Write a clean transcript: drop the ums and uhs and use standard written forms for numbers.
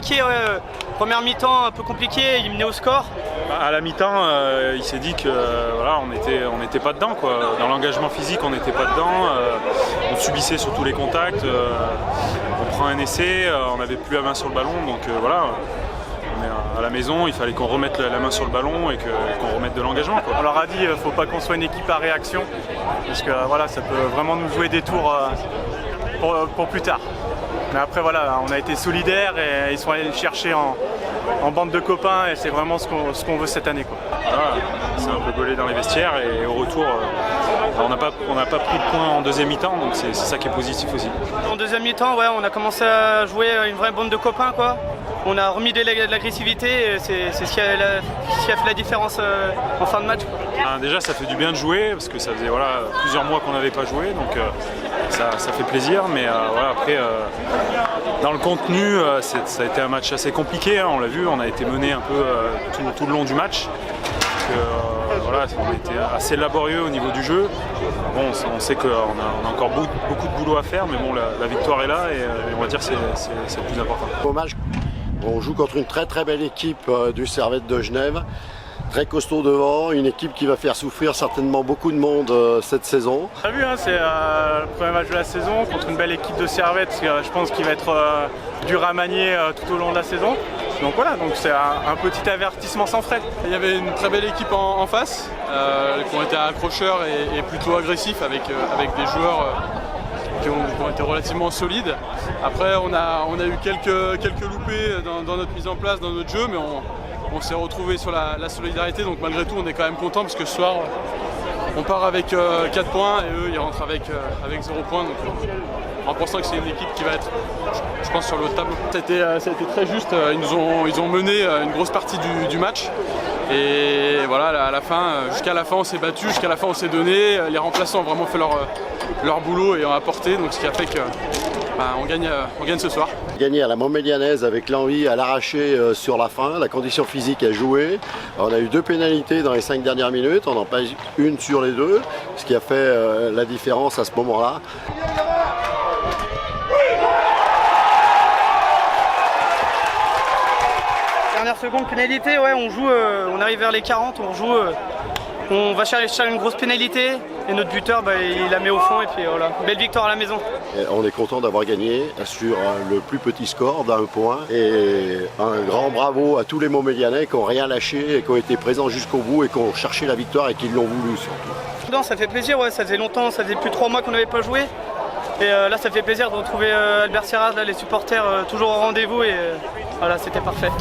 compliqué, ouais. Première mi-temps un peu compliqué, il menait au score. À la mi-temps, il s'est dit que voilà, on n'était pas dedans, quoi. Dans l'engagement physique, on n'était pas dedans. On subissait sur tous les contacts. On prend un essai, on n'avait plus la main sur le ballon, donc voilà. On est à la maison, il fallait qu'on remette la main sur le ballon et qu'on remette de l'engagement. On leur a dit qu'il ne faut pas qu'on soit une équipe à réaction, parce que voilà, ça peut vraiment nous jouer des tours pour plus tard. Mais après voilà, on a été solidaires et ils sont allés le chercher en bande de copains et c'est vraiment ce qu'on veut cette année, quoi. Voilà, c'est un peu gaulé dans les vestiaires et au retour, on n'a pas pris de points en deuxième mi-temps, donc c'est ça qui est positif aussi. En deuxième mi-temps, ouais, on a commencé à jouer une vraie bande de copains, quoi. On a remis de l'agressivité et c'est ce qui a fait la différence en fin de match, quoi. Déjà, ça fait du bien de jouer parce que ça faisait plusieurs mois qu'on n'avait pas joué, donc ça fait plaisir. Mais voilà, après, dans le contenu, ça a été un match assez compliqué. Hein, on l'a vu, on a été mené un peu tout le long du match. Voilà, on a été assez laborieux au niveau du jeu. Bon, on sait qu'on a encore beaucoup de boulot à faire, mais bon, la victoire est là et on va dire que c'est le plus important. Au match, on joue contre une très belle équipe du Servette de Genève. Très costaud devant, une équipe qui va faire souffrir certainement beaucoup de monde cette saison. On a vu, hein, c'est le premier match de la saison contre une belle équipe de Servette, je pense qu'il va être dur à manier tout au long de la saison. Donc voilà, donc c'est un petit avertissement sans frais. Il y avait une très belle équipe en face, qui ont été accrocheurs et plutôt agressifs avec des joueurs qui ont été relativement solides. Après on a eu quelques loupés dans notre mise en place, dans notre jeu, mais on s'est retrouvé sur la solidarité, donc malgré tout on est quand même content parce que ce soir on part avec 4 points et eux ils rentrent avec 0 points, donc en pensant que c'est une équipe qui va être, je pense, sur le haut de tableau. Ça a été très juste, ils ont mené une grosse partie du match et voilà, à la fin, jusqu'à la fin on s'est battu, jusqu'à la fin on s'est donné, les remplaçants ont vraiment fait leur boulot et ont apporté, donc ce qui a fait que on gagne ce soir. Gagné à la Montmélianaise avec l'envie à l'arracher sur la fin, la condition physique a joué. On a eu 2 pénalités dans les 5 dernières minutes, on n'en a pas eu une sur les 2, ce qui a fait la différence à ce moment-là. Dernière seconde pénalité, ouais, on joue, on arrive vers les 40, on joue, on va chercher une grosse pénalité et notre buteur il la met au fond et puis voilà, belle victoire à la maison. Et on est content d'avoir gagné sur le plus petit score d'1 point et un grand bravo à tous les Montmélianais qui n'ont rien lâché et qui ont été présents jusqu'au bout et qui ont cherché la victoire et qui l'ont voulu surtout. Non, ça fait plaisir, ouais, ça faisait longtemps, ça faisait plus de 3 mois qu'on n'avait pas joué. Et là ça fait plaisir de retrouver Albert Serraz, là, les supporters toujours au rendez-vous et voilà, c'était parfait.